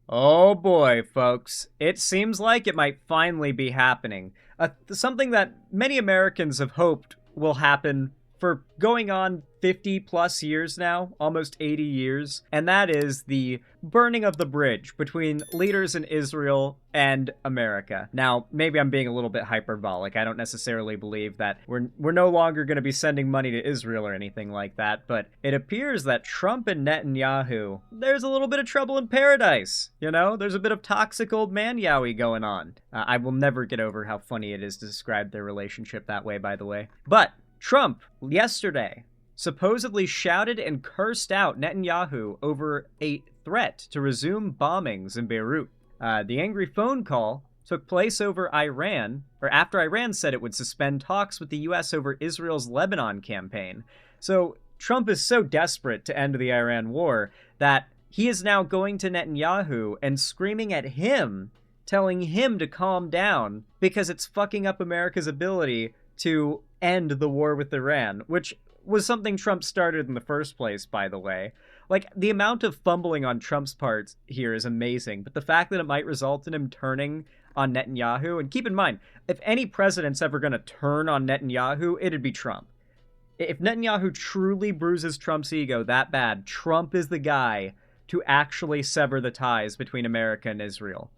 Oh boy, folks. It seems like it might finally be happening. Something that many Americans have hoped will happen for going on 50 plus years now, almost 80 years, and that is the burning of the bridge between leaders in Israel and America. Now, maybe I'm being a little bit hyperbolic. I don't necessarily believe that we're no longer going to be sending money to Israel or anything like that, but it appears that Trump and Netanyahu, there's a little bit of trouble in paradise. You know, there's a bit of toxic old man yowie going on. I will never get over how funny it is to describe their relationship that way, by the way. But Trump, yesterday, supposedly shouted and cursed out Netanyahu over a threat to resume bombings in Beirut. The angry phone call took place over Iran, or after Iran said it would suspend talks with the U.S. over Israel's Lebanon campaign. So Trump is so desperate to end the Iran war that he is now going to Netanyahu and screaming at him, telling him to calm down because it's fucking up America's ability to end the war with Iran, which was something Trump started in the first place, by the way. Like, the amount of fumbling on Trump's part here is amazing, but the fact that it might result in him turning on Netanyahu, and keep in mind, if any president's ever going to turn on Netanyahu, it'd be Trump. If Netanyahu truly bruises Trump's ego that bad, Trump is the guy to actually sever the ties between America and Israel.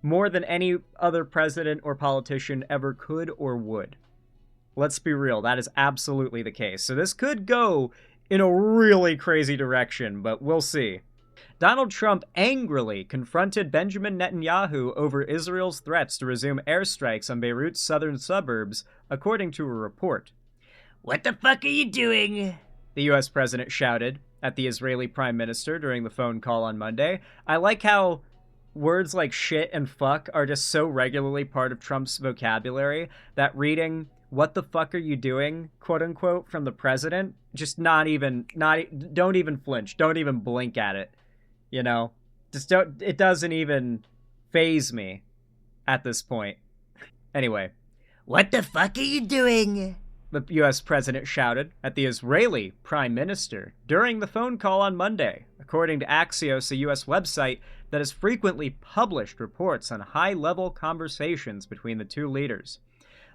More than any other president or politician ever could or would. Let's be real, that is absolutely the case. So this could go in a really crazy direction, but we'll see. Donald Trump angrily confronted Benjamin Netanyahu over Israel's threats to resume airstrikes on Beirut's southern suburbs, according to a report. "What the fuck are you doing?" the US president shouted at the Israeli prime minister during the phone call on Monday. I like how words like shit and fuck are just so regularly part of Trump's vocabulary that reading "what the fuck are you doing," quote unquote, from the president, just don't even flinch, don't even blink at it, you know? It doesn't even faze me at this point. Anyway. "What the fuck are you doing?" the US president shouted at the Israeli prime minister during the phone call on Monday, according to Axios, a US website that has frequently published reports on high-level conversations between the two leaders.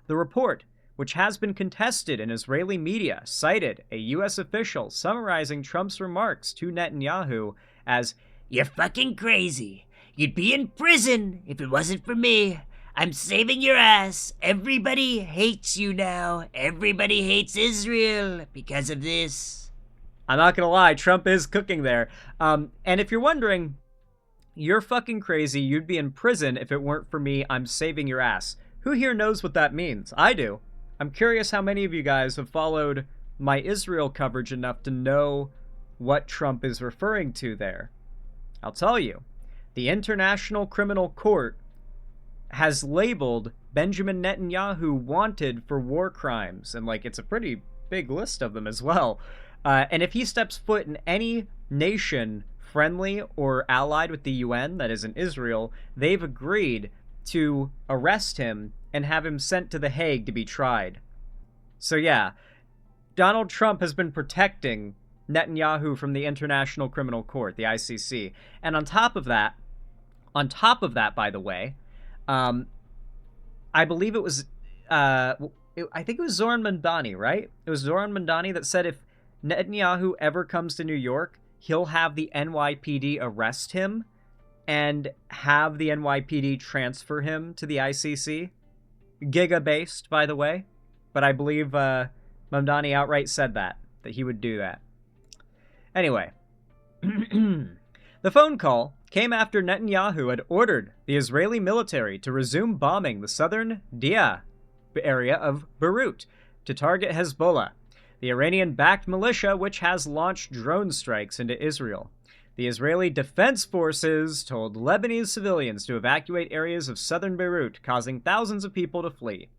The report, which has been contested in Israeli media, cited a U.S. official summarizing Trump's remarks to Netanyahu as, "You're fucking crazy. You'd be in prison if it wasn't for me. I'm saving your ass. Everybody hates you now. Everybody hates Israel because of this." I'm not gonna lie, Trump is cooking there. And if you're wondering, you're fucking crazy. You'd be in prison if it weren't for me. I'm saving your ass. Who here knows what that means? I do. I'm curious how many of you guys have followed my Israel coverage enough to know what Trump is referring to there. I'll tell you. The International Criminal Court has labeled Benjamin Netanyahu wanted for war crimes, and it's a pretty big list of them as well. And if he steps foot in any nation friendly or allied with the UN, that is in Israel, they've agreed to arrest him and have him sent to The Hague to be tried. So yeah, Donald Trump has been protecting Netanyahu from the International Criminal Court, the ICC. And on top of that, by the way, I believe it was, I think it was Zoran Mandani, right? It was Zoran Mandani that said if Netanyahu ever comes to New York, he'll have the NYPD arrest him and have the NYPD transfer him to the ICC. Giga-based, by the way. But I believe Mamdani outright said that he would do that. Anyway. The phone call came after Netanyahu had ordered the Israeli military to resume bombing the southern Dia area of Beirut to target Hezbollah, the Iranian-backed militia which has launched drone strikes into Israel. The Israeli Defense Forces told Lebanese civilians to evacuate areas of southern Beirut, causing thousands of people to flee.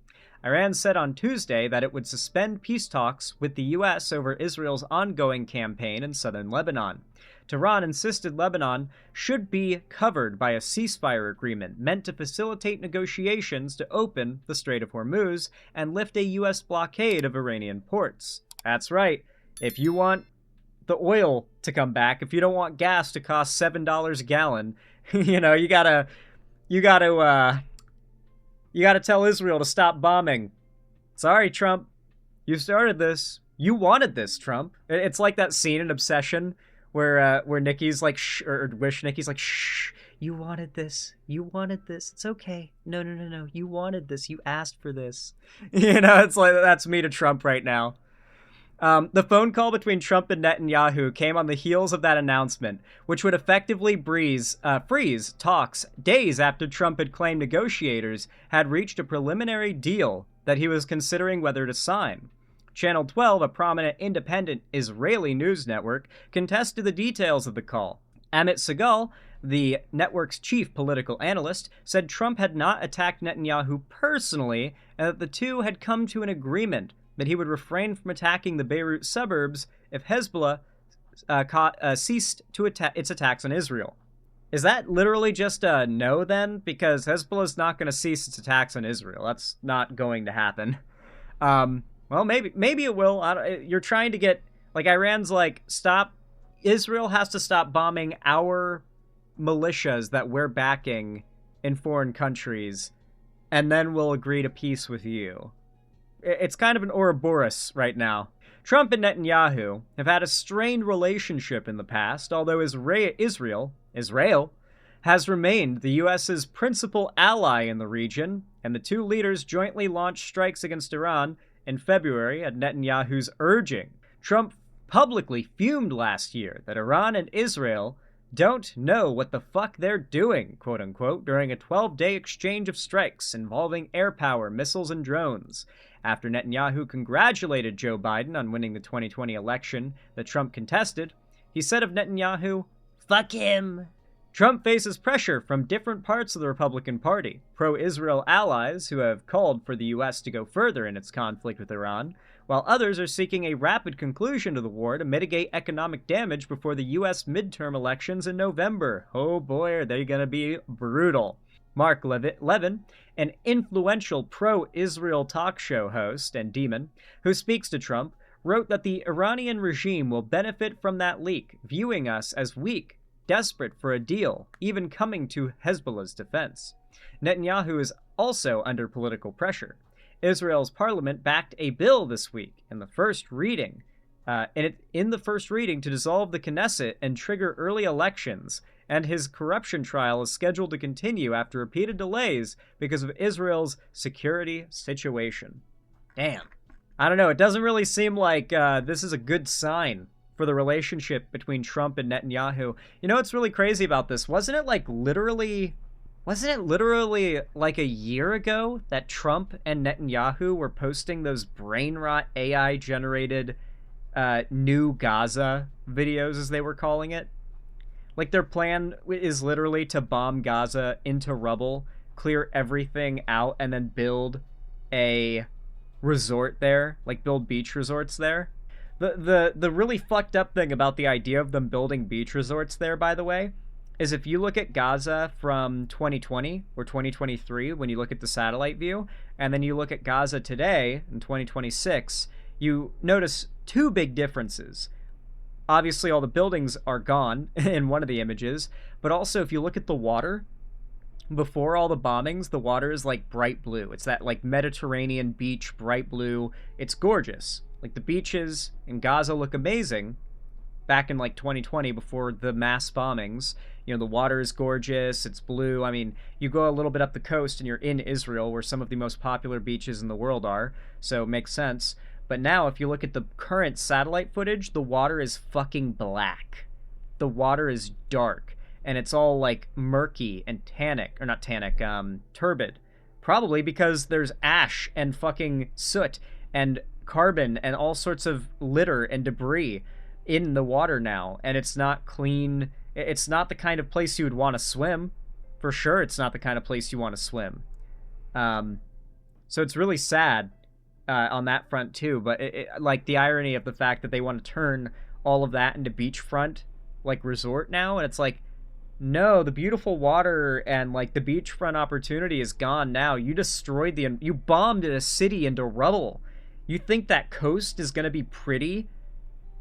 Iran said on Tuesday that it would suspend peace talks with the U.S. over Israel's ongoing campaign in southern Lebanon. Tehran insisted Lebanon should be covered by a ceasefire agreement meant to facilitate negotiations to open the Strait of Hormuz and lift a U.S. blockade of Iranian ports. That's right. If you want the oil to come back, if you don't want gas to cost $7 a gallon, you know, you gotta tell Israel to stop bombing. Sorry, Trump. You started this. You wanted this, Trump. It's like that scene in Obsession where Nikki's like, shh, or wish Nikki's like, shh. You wanted this. You wanted this. It's okay. No. You wanted this. You asked for this. You know, it's like, that's me to Trump right now. The phone call between Trump and Netanyahu came on the heels of that announcement, which would effectively freeze talks days after Trump had claimed negotiators had reached a preliminary deal that he was considering whether to sign. Channel 12, a prominent independent Israeli news network, contested the details of the call. Amit Segal, the network's chief political analyst, said Trump had not attacked Netanyahu personally and that the two had come to an agreement that he would refrain from attacking the Beirut suburbs if Hezbollah ceased its attacks on Israel. Is that literally just a no then? Because Hezbollah's not going to cease its attacks on Israel. That's not going to happen. Well, maybe it will. You're trying to get, like, Iran's like, stop. Israel has to stop bombing our militias that we're backing in foreign countries, and then we'll agree to peace with you. It's kind of an Ouroboros right now. Trump and Netanyahu have had a strained relationship in the past, although Israel has remained the U.S.'s principal ally in the region, and the two leaders jointly launched strikes against Iran in February at Netanyahu's urging. Trump publicly fumed last year that Iran and Israel don't know what the fuck they're doing, quote-unquote, during a 12-day exchange of strikes involving air power, missiles, and drones. After Netanyahu congratulated Joe Biden on winning the 2020 election that Trump contested, he said of Netanyahu, "Fuck him." Trump faces pressure from different parts of the Republican Party, pro-Israel allies who have called for the U.S. to go further in its conflict with Iran, while others are seeking a rapid conclusion to the war to mitigate economic damage before the U.S. midterm elections in November. Oh boy, are they going to be brutal. Mark Levin, an influential pro-Israel talk show host and demon who speaks to Trump, wrote that the Iranian regime will benefit from that leak, viewing us as weak, desperate for a deal, even coming to Hezbollah's defense. Netanyahu is also under political pressure. Israel's parliament backed a bill this week in the first reading to dissolve the Knesset and trigger early elections, and his corruption trial is scheduled to continue after repeated delays because of Israel's security situation. Damn. I don't know, it doesn't really seem like this is a good sign for the relationship between Trump and Netanyahu. You know what's really crazy about this? Wasn't it literally like a year ago that Trump and Netanyahu were posting those brain rot AI generated new Gaza videos, as they were calling it? Like, their plan is literally to bomb Gaza into rubble, clear everything out, and then build a resort there, like build beach resorts there. The really fucked up thing about the idea of them building beach resorts there, by the way, is if you look at Gaza from 2020 or 2023, when you look at the satellite view, and then you look at Gaza today in 2026, you notice two big differences. Obviously, all the buildings are gone in one of the images, but also if you look at the water, before all the bombings, the water is like bright blue. It's that like Mediterranean beach, bright blue. It's gorgeous. Like, the beaches in Gaza look amazing back in like 2020 before the mass bombings. You know, the water is gorgeous, it's blue. I mean, you go a little bit up the coast and you're in Israel, where some of the most popular beaches in the world are, so it makes sense. But now, if you look at the current satellite footage, the water is fucking black. The water is dark, and it's all like murky and turbid. Probably because there's ash and fucking soot and carbon and all sorts of litter and debris in the water now, and it's not clean. It's not the kind of place you would want to swim. For sure, it's not the kind of place you want to swim. So it's really sad on that front too, but like the irony of the fact that they want to turn all of that into beachfront like resort now, and it's like, no, the beautiful water and like the beachfront opportunity is gone now. You destroyed you bombed a city into rubble. You think that coast is going to be pretty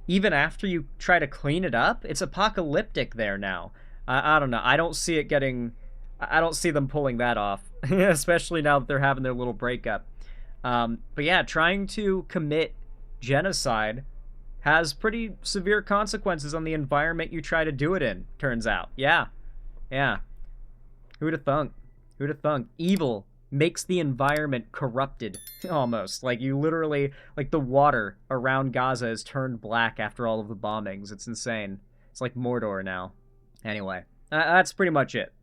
even after you try to clean it up, it's apocalyptic there now. I don't know. I don't see it getting. I don't see them pulling that off, especially now that they're having their little breakup. But yeah, trying to commit genocide has pretty severe consequences on the environment you try to do it in, turns out. Yeah. Yeah. Who'd have thunk? Who'd have thunk? Evil makes the environment corrupted, almost. Like, you literally, like, the water around Gaza has turned black after all of the bombings. It's insane. It's like Mordor now. Anyway, that's pretty much it.